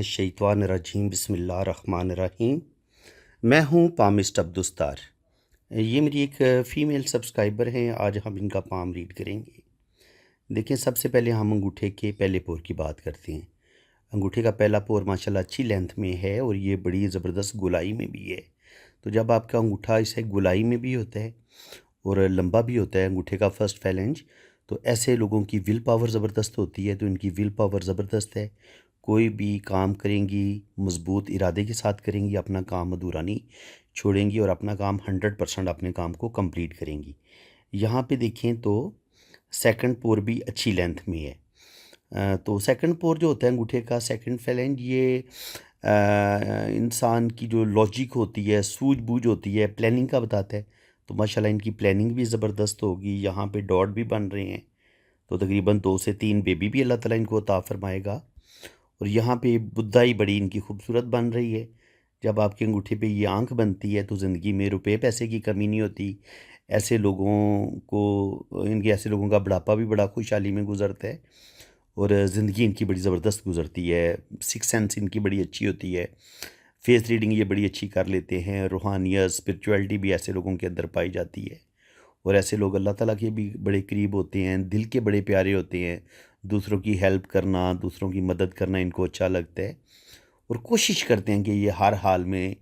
मिनश्शैतानिर्रजीम बिस्मिल्लाहिर्रहमानिर्रहीम। मैं हूँ पामिस्ट अब्दुस्तार। ये मेरी एक फ़ीमेल सब्सक्राइबर हैं। आज हम इनका पाम रीड करेंगे। देखें, सबसे पहले हम अंगूठे के पहले पोर की बात करते हैं। अंगूठे का पहला पोर माशाल्लाह अच्छी लेंथ में है और ये बड़ी ज़बरदस्त गोलाई में भी है। तो जब आपका अंगूठा इसे गोलाई में भी होता है और लंबा भी होता है अंगूठे का फर्स्ट फैलेंज, तो ऐसे लोगों की विल पावर ज़बरदस्त होती है। तो इनकी विल पावर ज़बरदस्त है, कोई भी काम करेंगी मज़बूत इरादे के साथ करेंगी, अपना काम अधूरा नहीं छोड़ेंगी और अपना काम 100% अपने काम को कंप्लीट करेंगी। यहाँ पे देखें तो सेकंड पोर भी अच्छी लेंथ में है। तो सेकंड पोर जो होता है अंगूठे का सेकंड फैलेंज, ये इंसान की जो लॉजिक होती है, सूझबूझ होती है, प्लानिंग का बताता है। तो माशाल्लाह इनकी प्लानिंग भी ज़बरदस्त होगी। यहाँ पे डॉट भी बन रहे हैं, तो तकरीबन 2 से 3 बेबी भी अल्लाह ताला इनको अता फ़रमाएगा। और यहाँ पे बुद्धाई बड़ी इनकी खूबसूरत बन रही है। जब आपके अंगूठे पे ये आंख बनती है तो ज़िंदगी में रुपए पैसे की कमी नहीं होती। ऐसे लोगों को इनके ऐसे लोगों का बुढ़ापा भी बड़ा खुशहाली में गुजरता है और ज़िंदगी इनकी बड़ी ज़बरदस्त गुजरती है। सिक्स सेंस इनकी बड़ी अच्छी होती है। फेस रीडिंग ये बड़ी अच्छी कर लेते हैं। रूहानियत स्पिरिचुअलिटी भी ऐसे लोगों के अंदर पाई जाती है और ऐसे लोग अल्लाह ताला के भी बड़े करीब होते हैं, दिल के बड़े प्यारे होते हैं। दूसरों की हेल्प करना, दूसरों की मदद करना इनको अच्छा लगता है और कोशिश करते हैं कि ये हर हाल में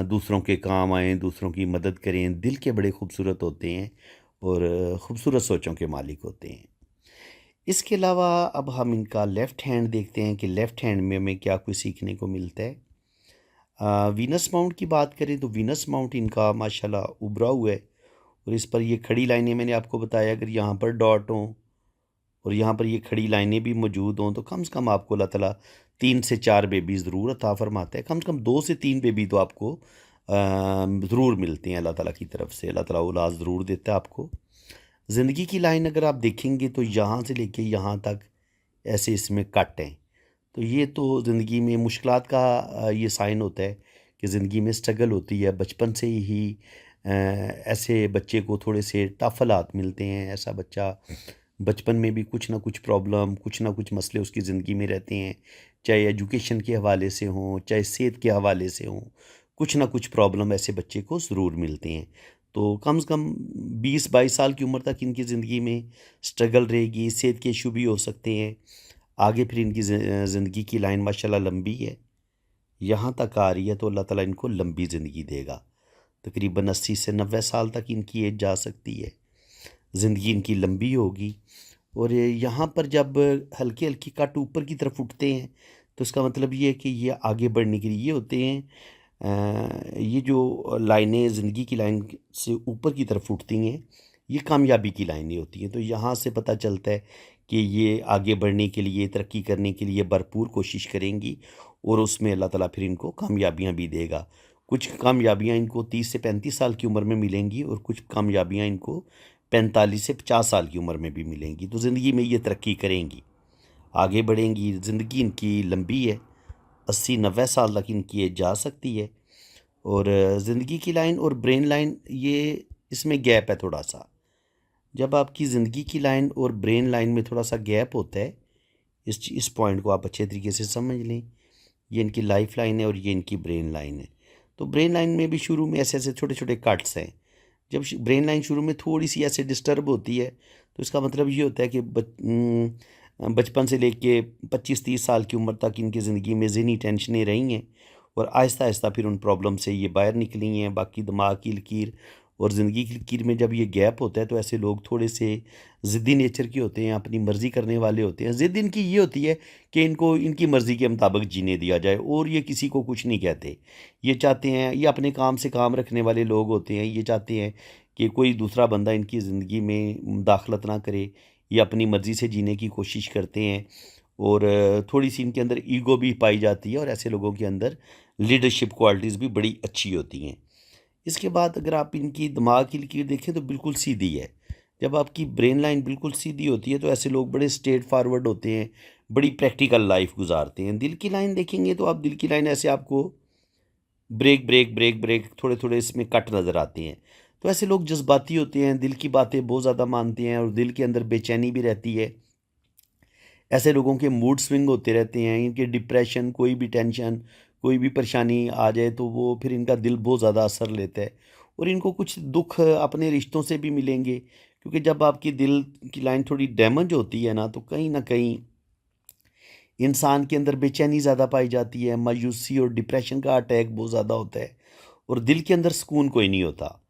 दूसरों के काम आएँ, दूसरों की मदद करें। दिल के बड़े खूबसूरत होते हैं और खूबसूरत सोचों के मालिक होते हैं। इसके अलावा अब हम इनका लेफ़्ट हैंड देखते हैं कि लेफ़्ट हैंड में हमें क्या कुछ सीखने को मिलता है। वीनस माउंट की बात करें तो वीनस माउंट इनका माशाल्लाह उभरा हुआ है और इस पर ये खड़ी लाइनें मैंने आपको बताया, अगर यहाँ पर डॉट हों और यहाँ पर ये खड़ी लाइनें भी मौजूद हों तो कम से कम आपको अल्लाह ताला 3 से 4 बेबी ज़रूर अता फ़रमाता है। कम से कम 2 से 3 बेबी तो आपको ज़रूर मिलते हैं अल्लाह ताला की तरफ से। अल्लाह ताला औलाद ज़रूर देता है आपको। ज़िंदगी की लाइन अगर आप देखेंगे तो यहाँ से लेके यहाँ तक ऐसे इसमें कट हैं। तो ये तो ज़िंदगी में मुश्किलात का ये साइन होता है कि ज़िंदगी में स्ट्रगल होती है। बचपन से ही ऐसे बच्चे को थोड़े से टफ हालात मिलते हैं। ऐसा बच्चा बचपन में भी कुछ ना कुछ प्रॉब्लम, कुछ ना कुछ मसले उसकी ज़िंदगी में रहते हैं, चाहे एजुकेशन के हवाले से हों, चाहे सेहत के हवाले से हों। कुछ ना कुछ प्रॉब्लम ऐसे बच्चे को ज़रूर मिलते हैं। तो कम से कम 20-22 साल की उम्र तक इनकी ज़िंदगी में स्ट्रगल रहेगी, सेहत के इशू भी हो सकते हैं। आगे फिर इनकी ज़िंदगी की लाइन माशाल्लाह लंबी है, यहाँ तक आ रही है तो अल्लाह ताला इनको लंबी ज़िंदगी देगा। तकरीबन 80 से 90 साल तक इनकी एज जा सकती है। ज़िंदगी इनकी लंबी होगी और यहाँ पर जब हल्की-हल्की कट ऊपर की तरफ उठते हैं तो इसका मतलब ये है कि ये आगे बढ़ने के लिए ये होते हैं। ये जो लाइनें ज़िंदगी की लाइन से ऊपर की तरफ उठती हैं, ये कामयाबी की लाइनें होती हैं। तो यहाँ से पता चलता है कि ये आगे बढ़ने के लिए, तरक्की करने के लिए भरपूर कोशिश करेंगी और उसमें अल्लाह ताला फिर इनको कामयाबियाँ भी देगा। कुछ कामयाबियाँ इनको 30 से 35 साल की उम्र में मिलेंगी और कुछ कामयाबियाँ इनको 45 से 50 साल की उम्र में भी मिलेंगी। तो ज़िंदगी में ये तरक्की करेंगी, आगे बढ़ेंगी। ज़िंदगी इनकी लंबी है, 80-90 साल तक इनकी एज जा सकती है और ज़िंदगी की लाइन और ब्रेन लाइन ये इसमें गैप है थोड़ा-सा। जब आपकी ज़िंदगी की लाइन और ब्रेन लाइन में थोड़ा-सा गैप होता है, इस पॉइंट को आप अच्छे तरीके से समझ लें। ये इनकी लाइफ़ लाइन है और ये इनकी ब्रेन लाइन है। तो ब्रेन लाइन में भी शुरू में ऐसे-ऐसे छोटे-छोटे कट्स हैं। जब ब्रेन लाइन शुरू में थोड़ी-सी ऐसे डिस्टर्ब होती है, तो इसका मतलब ये होता है कि बचपन से लेके 25-30 साल की उम्र तक इनकी ज़िंदगी में ज़हनी टेंशनें रही हैं और आहिस्ता-आहिस्ता फिर उन प्रॉब्लम से ये बाहर निकली हैं। बाकी दिमाग की लकीर और ज़िंदगी की लकीर में जब ये गैप होता है तो ऐसे लोग थोड़े से ज़िद्दी नेचर के होते हैं, अपनी मर्ज़ी करने वाले होते हैं। ज़िद इनकी ये होती है कि इनको इनकी मर्ज़ी के मुताबिक जीने दिया जाए और ये किसी को कुछ नहीं कहते। ये चाहते हैं, ये अपने काम से काम रखने वाले लोग होते हैं। ये चाहते हैं कि कोई दूसरा बंदा इनकी ज़िंदगी में मुदाखलत ना करे। ये अपनी मर्ज़ी से जीने की कोशिश करते हैं और थोड़ी-सी इनके अंदर ईगो भी पाई जाती है और ऐसे लोगों के अंदर लीडरशिप क्वालिटीज़ भी बड़ी अच्छी होती हैं। इसके बाद अगर आप इनकी दिमाग की लकीर देखें तो बिल्कुल सीधी है। जब आपकी ब्रेन लाइन बिल्कुल सीधी होती है तो ऐसे लोग बड़े स्ट्रेट फॉरवर्ड होते हैं, बड़ी प्रैक्टिकल लाइफ गुजारते हैं। दिल की लाइन देखेंगे तो आप दिल की लाइन ऐसे आपको ब्रेक ब्रेक ब्रेक ब्रेक थोड़े थोड़े इसमें कट नज़र आते हैं। तो ऐसे लोग जज्बाती होते हैं, दिल की बातें बहुत ज़्यादा मानते हैं और दिल के अंदर बेचैनी भी रहती है। ऐसे लोगों के मूड स्विंग होते रहते हैं, इनके डिप्रेशन, कोई भी टेंशन, कोई भी परेशानी आ जाए तो वो फिर इनका दिल बहुत ज़्यादा असर लेता है और इनको कुछ दुख अपने रिश्तों से भी मिलेंगे, क्योंकि जब आपकी दिल की लाइन थोड़ी डैमेज होती है ना, तो कहीं ना कहीं इंसान के अंदर बेचैनी ज़्यादा पाई जाती है, मायूसी और डिप्रेशन का अटैक बहुत ज़्यादा होता है और दिल के अंदर सुकून कोई नहीं होता।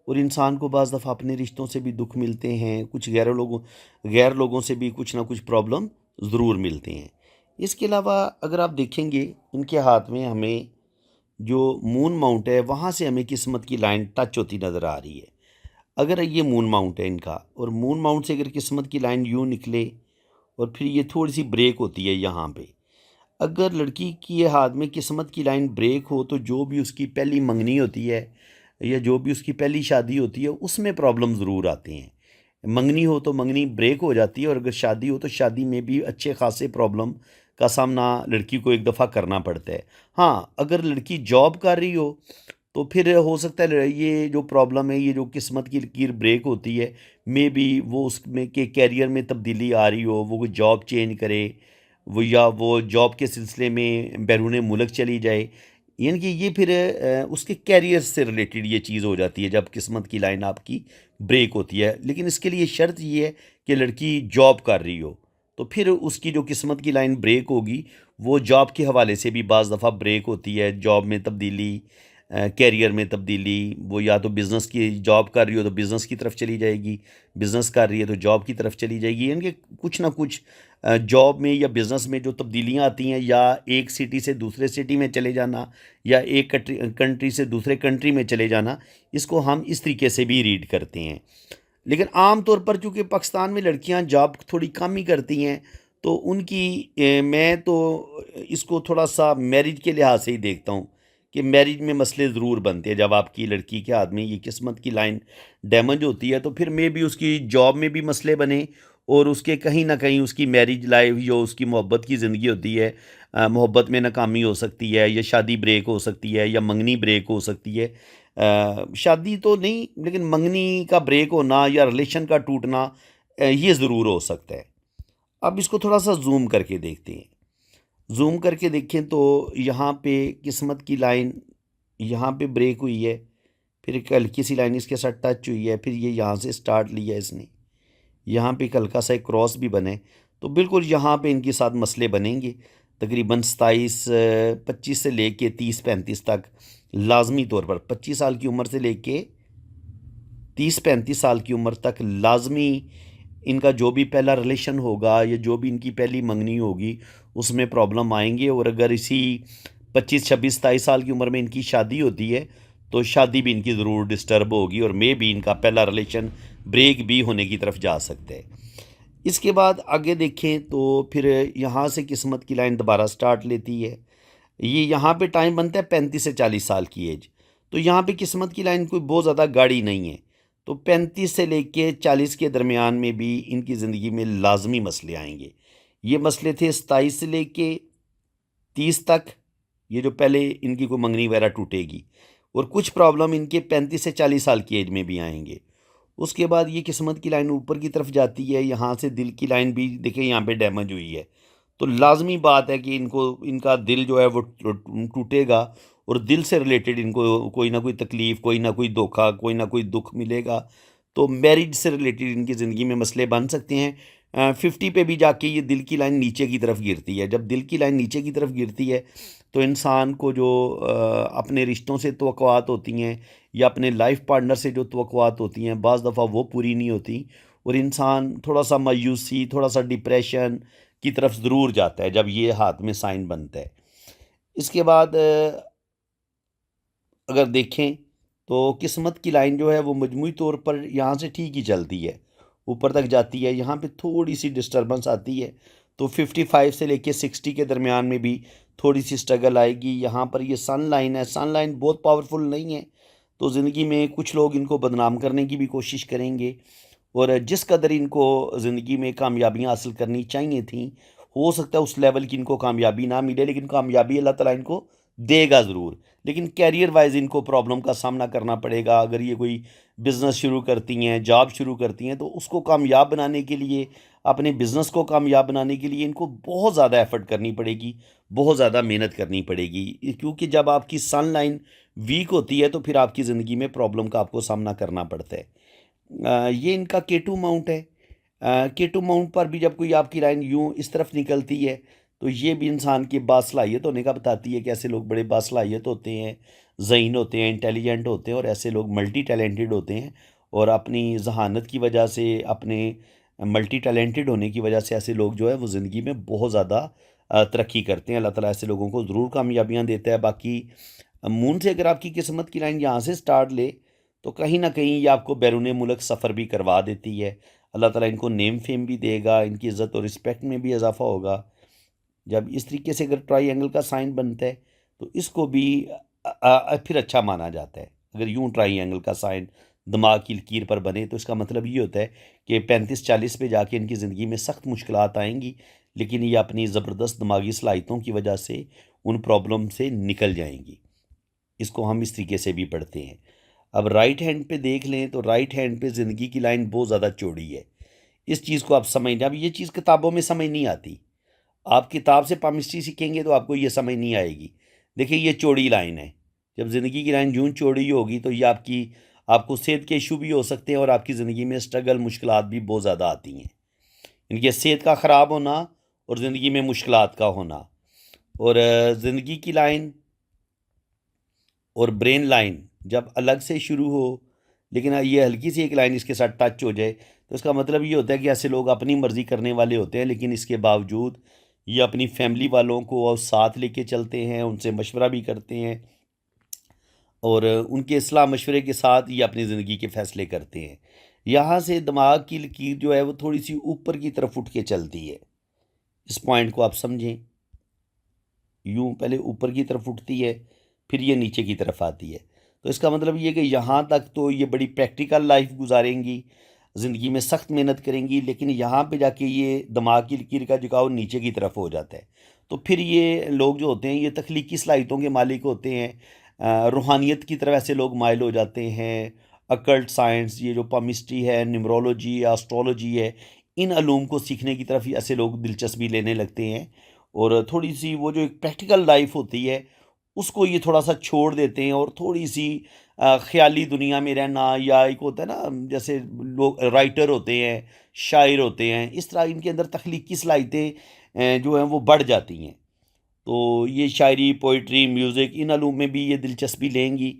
और इंसान को बाज़ दफ़ा अपने रिश्तों से भी दुख मिलते हैं, कुछ गैर लोगों से भी कुछ ना कुछ प्रॉब्लम ज़रूर मिलते हैं। इसके अलावा अगर आप देखेंगे, उनके हाथ में हमें जो मून माउंट है वहाँ से हमें किस्मत की लाइन टच होती नज़र आ रही है। अगर ये मून माउंट है इनका, और मून माउंट से अगर किस्मत की लाइन यूँ निकले और फिर ये थोड़ी सी ब्रेक होती है यहाँ पे, अगर लड़की की ये हाथ में किस्मत की लाइन ब्रेक हो, तो जो भी उसकी पहली मंगनी होती है या जो भी उसकी पहली शादी होती है उसमें प्रॉब्लम ज़रूर आती हैं। मंगनी हो तो मंगनी ब्रेक हो जाती है, और अगर शादी हो तो शादी में भी अच्छे खासे प्रॉब्लम का सामना लड़की को एक दफ़ा करना पड़ता है। हाँ, अगर लड़की जॉब कर रही हो तो फिर हो सकता है ये जो प्रॉब्लम है, ये जो किस्मत की लकीर ब्रेक होती है, मे बी वो उसमें के कैरियर में तब्दीली आ रही हो, वो कोई जॉब चेंज करे, वो या वो जॉब के सिलसिले में बैरून मुल्क चली जाए। यानी कि ये फिर उसके कैरियर से रिलेटेड ये चीज़ हो जाती है जब किस्मत की लाइन आपकी ब्रेक होती है। लेकिन इसके लिए शर्त ये है कि लड़की जॉब कर रही हो, तो फिर उसकी जो किस्मत की लाइन ब्रेक होगी वो जॉब के हवाले से भी बाज़ दफ़ा ब्रेक होती है। जॉब में तब्दीली, कैरियर में तब्दीली, वो या तो बिज़नेस की जॉब कर रही हो तो बिज़नेस की तरफ चली जाएगी, बिज़नेस कर रही है तो जॉब की तरफ चली जाएगी। यानी कि कुछ ना कुछ जॉब में या बिज़नेस में जो तब्दीलियाँ आती हैं, या एक सिटी से दूसरे सिटी में चले जाना, या एक कंट्री से दूसरे कंट्री में चले जाना, इसको हम इस तरीके से भी रीड करते हैं। लेकिन आम तौर पर चूँकि पाकिस्तान में लड़कियां जॉब थोड़ी कम ही करती हैं, तो उनकी मैं तो इसको थोड़ा सा मैरिज के लिहाज से ही देखता हूँ कि मैरिज में मसले ज़रूर बनते हैं। जब आपकी लड़की के हाथ में ये किस्मत की लाइन डैमेज होती है तो फिर मे भी उसकी जॉब में भी मसले बने, और उसके कहीं ना कहीं उसकी मैरिज लाइफ, जो उसकी मोहब्बत की ज़िंदगी होती है, मोहब्बत में नाकामी हो सकती है, या शादी ब्रेक हो सकती है, या मंगनी ब्रेक हो सकती है। शादी तो नहीं, लेकिन मंगनी का ब्रेक होना या रिलेशन का टूटना, ये ज़रूर हो सकता है। अब इसको थोड़ा सा जूम करके देखते हैं। जूम करके देखें तो यहाँ पे किस्मत की लाइन यहाँ पे ब्रेक हुई है, फिर एक हल्की सी लाइन इसके साथ टच हुई है, फिर ये यहाँ से स्टार्ट लिया है इसने, यहाँ पे एक हल्का सा एक क्रॉस भी बने, तो बिल्कुल यहाँ पे इनके साथ मसले बनेंगे। तकरीबन 25 से लेके 30-35 तक, लाजमी तौर पर 25 साल की उम्र से लेके 30-35 साल की उम्र तक लाजमी इनका जो भी पहला रिलेशन होगा या जो भी इनकी पहली मंगनी होगी उसमें प्रॉब्लम आएंगे। और अगर इसी 25-26-27 साल की उम्र में इनकी शादी होती है तो शादी भी इनकी ज़रूर डिस्टर्ब होगी, और मे भी इनका पहला रिलेशन ब्रेक भी होने की तरफ जा सकता है। इसके बाद आगे देखें तो फिर यहाँ से किस्मत की लाइन दोबारा स्टार्ट लेती है। ये यहाँ पे टाइम बनता है 35 से 40 साल की एज, तो यहाँ पे किस्मत की लाइन कोई बहुत ज़्यादा गाढ़ी नहीं है। तो 35 से लेके 40 के दरमियान में भी इनकी ज़िंदगी में लाजमी मसले आएंगे। ये मसले थे 27 से लेके 30 तक, ये जो पहले इनकी कोई मंगनी वगैरह टूटेगी, और कुछ प्रॉब्लम इनके 35 से 40 साल की एज में भी आएंगे। उसके बाद ये किस्मत की लाइन ऊपर की तरफ जाती है, यहाँ से दिल की लाइन भी देखिए यहाँ पे डैमेज हुई है, तो लाजमी बात है कि इनको इनका दिल जो है वो टूटेगा, और दिल से रिलेटेड इनको कोई ना कोई तकलीफ़, कोई ना कोई धोखा, कोई ना कोई दुख मिलेगा। तो मैरिज से रिलेटेड इनकी ज़िंदगी में मसले बन सकते हैं। 50 पे भी जाके ये दिल की लाइन नीचे की तरफ गिरती है। जब दिल की लाइन नीचे की तरफ गिरती है तो इंसान को जो अपने रिश्तों से तवक्कुआत होती हैं, या अपने लाइफ पार्टनर से जो तवक्कुआत होती हैं, बाज़ दफ़ा वो पूरी नहीं होती, और इंसान थोड़ा सा मायूसी, थोड़ा सा डिप्रेशन की तरफ ज़रूर जाता है जब ये हाथ में साइन बनता है। इसके बाद अगर देखें तो किस्मत की लाइन जो है वो मजमूई तौर पर यहाँ से ठीक ही चलती है, ऊपर तक जाती है। यहाँ पे थोड़ी सी डिस्टर्बेंस आती है, तो 55 से लेके 60 के दरमियान में भी थोड़ी सी स्ट्रगल आएगी। यहाँ पर ये सन लाइन है, सन लाइन बहुत पावरफुल नहीं है, तो ज़िंदगी में कुछ लोग इनको बदनाम करने की भी कोशिश करेंगे, और जिस कदर इनको ज़िंदगी में कामयाबियाँ हासिल करनी चाहिए थी, हो सकता है उस लेवल की इनको कामयाबी ना मिले, लेकिन कामयाबी अल्लाह ताला इनको देगा ज़रूर। लेकिन कैरियर वाइज इनको प्रॉब्लम का सामना करना पड़ेगा। अगर ये कोई बिज़नेस शुरू करती हैं, जॉब शुरू करती हैं, तो उसको कामयाब बनाने के लिए अपने बिज़नेस को कामयाब बनाने के लिए इनको बहुत ज़्यादा एफ़र्ट करनी पड़ेगी, बहुत ज़्यादा मेहनत करनी पड़ेगी। क्योंकि जब आपकी सन लाइन वीक होती है तो फिर आपकी ज़िंदगी में प्रॉब्लम का आपको सामना करना पड़ता है। ये इनका K2 माउंट है। K2 माउंट पर भी जब कोई आपकी लाइन यूँ इस तरफ निकलती है तो ये भी इंसान की बासलाहियत होने का बताती है कि ऐसे लोग बड़े बासलाहियत होते हैं, ज़हीन होते हैं, इंटेलिजेंट होते हैं और ऐसे लोग मल्टी टैलेंटेड होते हैं और अपनी ज़हानत की वजह से, अपने मल्टी टैलेंटेड होने की वजह से ऐसे लोग जो है वो ज़िंदगी में बहुत ज़्यादा तरक्की करते हैं। अल्लाह ताला ऐसे लोगों को ज़रूर कामयाबियाँ देता है। बाकी मून से अगर आपकी किस्मत की लाइन यहाँ से स्टार्ट ले तो कहीं ना कहीं ये आपको बैरून मुल्क सफ़र भी करवा देती है। अल्लाह ताला इनको नेम फेम भी देगा, इनकी इज़्ज़त और रिस्पेक्ट में भी इजाफा होगा। जब इस तरीके से अगर ट्राई का साइन बनता है तो इसको भी फिर अच्छा माना जाता है। अगर यूं ट्राई का साइन दिमाग की लकीर पर बने तो इसका मतलब ये होता है कि 35-40 पे जाके इनकी ज़िंदगी में सख्त मुश्किलात आएंगी, लेकिन ये अपनी ज़बरदस्त दिमागी सलाहियतों की वजह से उन प्रॉब्लम से निकल जाएंगी। इसको हम इस तरीके से भी पढ़ते हैं। अब राइट हैंड पे देख लें तो राइट हैंड पे ज़िंदगी की लाइन बहुत ज़्यादा चौड़ी है। इस चीज़ को आप समझ लें। अब ये चीज़ किताबों में समझ नहीं आती। आप किताब से पामिस्ट्री सीखेंगे तो आपको ये समझ नहीं आएगी। देखिए ये चौड़ी लाइन है। जब ज़िंदगी की लाइन यूँ चौड़ी होगी तो ये आपको सेहत के इशू भी हो सकते हैं और आपकी ज़िंदगी में स्ट्रगल मुश्किलात भी बहुत ज़्यादा आती हैं। इनकी सेहत का ख़राब होना और ज़िंदगी में मुश्किलात का होना और ज़िंदगी की लाइन और ब्रेन लाइन जब अलग से शुरू हो, लेकिन ये हल्की सी एक लाइन इसके साथ टच हो जाए तो इसका मतलब ये होता है कि ऐसे लोग अपनी मर्ज़ी करने वाले होते हैं, लेकिन इसके बावजूद ये अपनी फैमिली वालों को साथ लेके चलते हैं, उनसे मशवरा भी करते हैं और उनके सलाह मशवरे के साथ ये अपनी ज़िंदगी के फ़ैसले करते हैं। यहाँ से दिमाग की लकीर जो है वो थोड़ी सी ऊपर की तरफ उठ के चलती है। इस पॉइंट को आप समझें। यूँ पहले ऊपर की तरफ उठती है, फिर ये नीचे की तरफ आती है। तो इसका मतलब ये कि यहाँ तक तो ये बड़ी प्रैक्टिकल लाइफ गुजारेंगी, ज़िंदगी में सख्त मेहनत करेंगी, लेकिन यहाँ पे जाके ये दिमाग की लकीर का झुकाव नीचे की तरफ हो जाता है। तो फिर ये लोग जो होते हैं ये तख्लीकी सलाहियतों के मालिक होते हैं। रूहानियत की तरफ ऐसे लोग माइल हो जाते हैं। अकल्ट साइंस, ये जो पामिस्ट्री है, न्यूमरोलॉजी, एस्ट्रोलॉजी है, इन अलूम को सीखने की तरफ ही ऐसे लोग दिलचस्पी लेने लगते हैं और थोड़ी सी वो जो एक प्रैक्टिकल लाइफ होती है उसको ये थोड़ा सा छोड़ देते हैं और थोड़ी सी ख्याली दुनिया में रहना, या एक होता है ना जैसे लोग राइटर होते हैं, शायर होते हैं, इस तरह इनके अंदर तख्लीकी सलाहियतें जो हैं वो बढ़ जाती हैं। तो ये शायरी, पोइट्री, म्यूज़िक, इन अलूम में भी ये दिलचस्पी लेंगी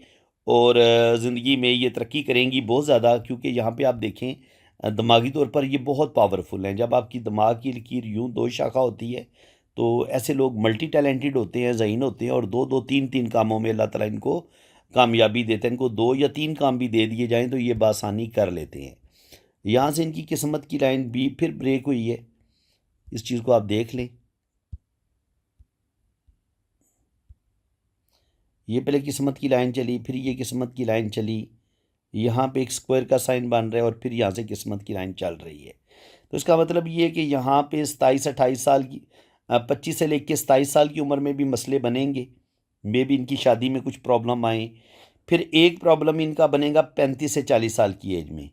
और ज़िंदगी में ये तरक्की करेंगी बहुत ज़्यादा, क्योंकि यहाँ पे आप देखें दिमागी तौर पर ये बहुत पावरफुल हैं। जब आपकी दिमाग की लकीर यूँ दो शाखा होती है तो ऐसे लोग मल्टी टैलेंटेड होते हैं, ज़हीन होते हैं और दो दो तीन तीन कामों में अल्लाह ताला इनको कामयाबी देते हैं। इनको 2 या 3 काम भी दे दिए जाएँ तो ये बआसानी कर लेते हैं। यहाँ से इनकी किस्मत की लाइन भी फिर ब्रेक हुई है। इस चीज़ को आप देख लें। ये पहले किस्मत की लाइन चली, फिर ये किस्मत की लाइन चली, यहाँ पे एक स्क्वायर का साइन बन रहा है और फिर यहाँ से किस्मत की लाइन चल रही है। तो इसका मतलब ये है कि यहाँ पे 27-28 साल की 25 से लेकर 27 साल की उम्र में भी मसले बनेंगे। मे भी इनकी शादी में कुछ प्रॉब्लम आए। फिर एक प्रॉब्लम इनका बनेगा 35 से 40 साल की एज में।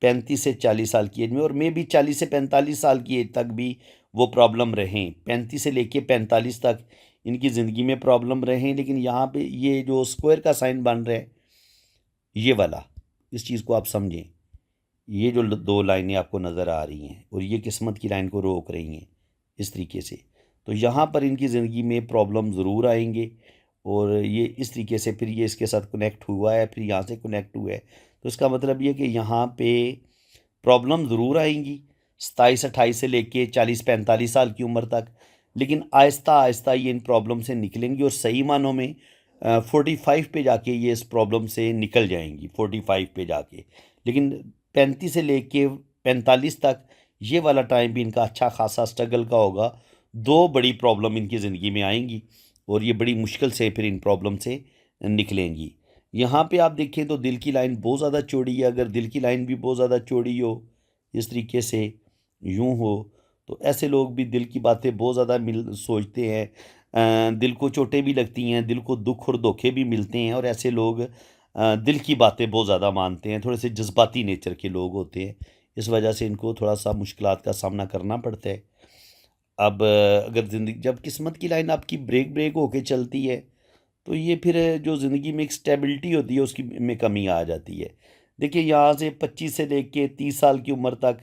35 से 40 साल की एज में और मे भी 40 से 45 साल की एज तक भी वो प्रॉब्लम रहें। 35 से लेके 45 तक इनकी ज़िंदगी में प्रॉब्लम रहें, लेकिन यहाँ पे ये जो स्क्वायर का साइन बन रहा है ये वाला, इस चीज़ को आप समझें। ये जो 2 लाइनें आपको नज़र आ रही हैं और ये किस्मत की लाइन को रोक रही हैं इस तरीके से, तो यहाँ पर इनकी ज़िंदगी में प्रॉब्लम ज़रूर आएंगे और ये इस तरीके से फिर ये इसके साथ कनेक्ट हुआ है, फिर यहाँ से कनेक्ट हुआ है। तो इसका मतलब ये कि यहाँ पे प्रॉब्लम ज़रूर आएंगी 27-28 से लेके 40-45 साल की उम्र तक, लेकिन आहिस्ता आहिस्ता ये इन प्रॉब्लम से निकलेंगी और सही मानों में 45 पे जाके ये इस प्रॉब्लम से निकल जाएंगी। 45 पे जाके, लेकिन 35 से लेके 45 तक ये वाला टाइम भी इनका अच्छा खासा स्ट्रगल का होगा। 2 बड़ी प्रॉब्लम इनकी ज़िंदगी में आएंगी और ये बड़ी मुश्किल से फिर इन प्रॉब्लम से निकलेंगी। यहाँ पे आप देखें तो दिल की लाइन बहुत ज़्यादा चौड़ी है। अगर दिल की लाइन भी बहुत ज़्यादा चौड़ी हो, इस तरीके से यूँ हो, तो ऐसे लोग भी दिल की बातें बहुत ज़्यादा मिल सोचते हैं। दिल को चोटें भी लगती हैं, दिल को दुख और धोखे भी मिलते हैं और ऐसे लोग दिल की बातें बहुत ज़्यादा मानते हैं, थोड़े से जज्बाती नेचर के लोग होते हैं। इस वजह से इनको थोड़ा सा मुश्किलात का सामना करना पड़ता है। अब अगर ज़िंदगी जब किस्मत की लाइन आपकी ब्रेक ब्रेक होके चलती है तो ये फिर जो ज़िंदगी में एक स्टेबिलिटी होती है उसकी में कमी आ जाती है। देखिए यहाँ से 25 से लेके 30 साल की उम्र तक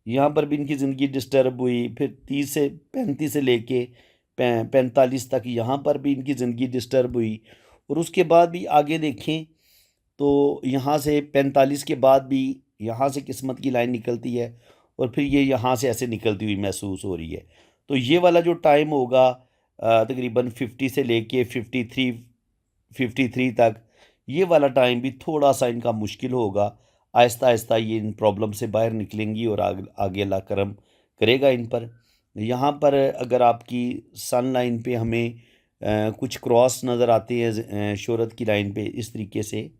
यहाँ पर भी इनकी ज़िंदगी डिस्टर्ब हुई, फिर 30 से 35 से लेके 45 तक यहाँ पर भी इनकी ज़िंदगी डिस्टर्ब हुई, और उसके बाद भी आगे देखें तो यहाँ से 45 के बाद भी यहाँ से किस्मत की लाइन निकलती है, और फिर ये यहाँ से ऐसे निकलती हुई महसूस हो रही है। तो ये वाला जो टाइम होगा तकरीबन 50 से लेके 53 तक, ये वाला टाइम भी थोड़ा सा इनका मुश्किल होगा। आहिस्ता आहिस्ता ये इन प्रॉब्लम से बाहर निकलेंगी और आगे अल्लाह करम करेगा इन पर। यहाँ पर अगर आपकी सन लाइन पे हमें कुछ क्रॉस नज़र आते हैं शोहरत की लाइन पे इस तरीके से,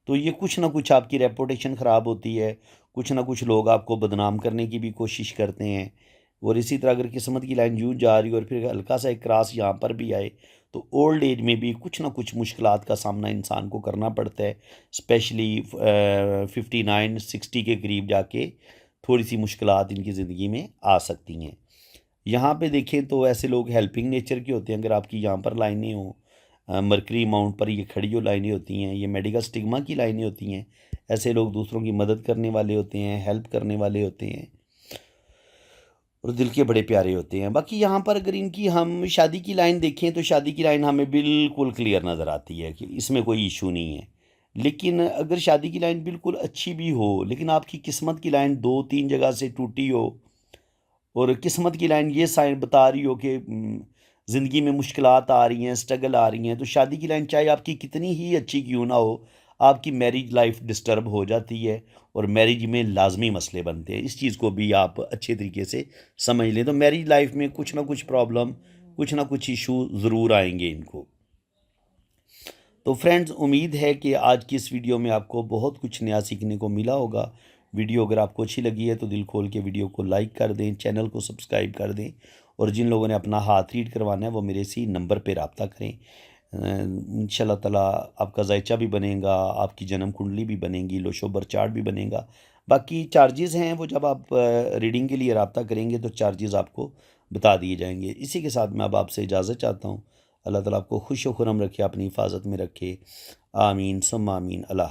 तो ये कुछ ना कुछ आपकी रेपुटेशन ख़राब होती है, कुछ ना कुछ लोग आपको बदनाम करने की भी कोशिश करते हैं। और इसी तरह अगर किस्मत की लाइन यूँ जा रही है और फिर हल्का सा एक क्रॉस यहाँ पर भी आए तो ओल्ड एज में भी कुछ ना कुछ मुश्किलात का सामना इंसान को करना पड़ता है। स्पेशली 59-60 के करीब जाके थोड़ी सी मुश्किलात इनकी ज़िंदगी में आ सकती हैं। यहाँ पे देखें तो ऐसे लोग हेल्पिंग नेचर के होते हैं। अगर आपकी यहाँ पर लाइनें हों मरकरी अमाउंट पर ये खड़ी जो लाइनें होती हैं ये मेडिकल स्टिग्मा की लाइनें होती हैं। ऐसे लोग दूसरों की मदद करने वाले होते हैं, हेल्प करने वाले होते हैं और दिल के बड़े प्यारे होते हैं। बाकी यहाँ पर अगर इनकी हम शादी की लाइन देखें तो शादी की लाइन हमें बिल्कुल क्लियर नज़र आती है कि इसमें कोई इशू नहीं है। लेकिन अगर शादी की लाइन बिल्कुल अच्छी भी हो लेकिन आपकी किस्मत की लाइन 2-3 जगह से टूटी हो और किस्मत की लाइन ये साइन बता रही हो कि ज़िंदगी में मुश्किलात आ रही हैं, स्ट्रगल आ रही हैं, तो शादी की लाइन चाहे आपकी कितनी ही अच्छी क्यों ना हो, आपकी मैरिज लाइफ डिस्टर्ब हो जाती है और मैरिज में लाजमी मसले बनते हैं। इस चीज़ को भी आप अच्छे तरीके से समझ लें। तो मैरिज लाइफ में कुछ ना कुछ प्रॉब्लम, कुछ ना कुछ इशू ज़रूर आएंगे इनको। तो फ्रेंड्स, उम्मीद है कि आज की इस वीडियो में आपको बहुत कुछ नया सीखने को मिला होगा। वीडियो अगर आपको अच्छी लगी है तो दिल खोल के वीडियो को लाइक कर दें, चैनल को सब्सक्राइब कर दें, और जिन लोगों ने अपना हाथ रीड करवाना है वो मेरे इसी नंबर पे रब्ता करें। इंशाल्लाह ताला आपका जायचा भी बनेगा, आपकी जन्म कुंडली भी बनेगी, लोशोबर चार्ट भी बनेगा। बाकी चार्जेस हैं वो जब आप रीडिंग के लिए रब्ता करेंगे तो चार्जेस आपको बता दिए जाएंगे। इसी के साथ मैं अब आपसे इजाज़त चाहता हूँ। अल्लाह ताला आपको खुश व खुरम रखे, अपनी हिफाजत में रखे। आमीन सुम्मा आमीन। अल्लाह।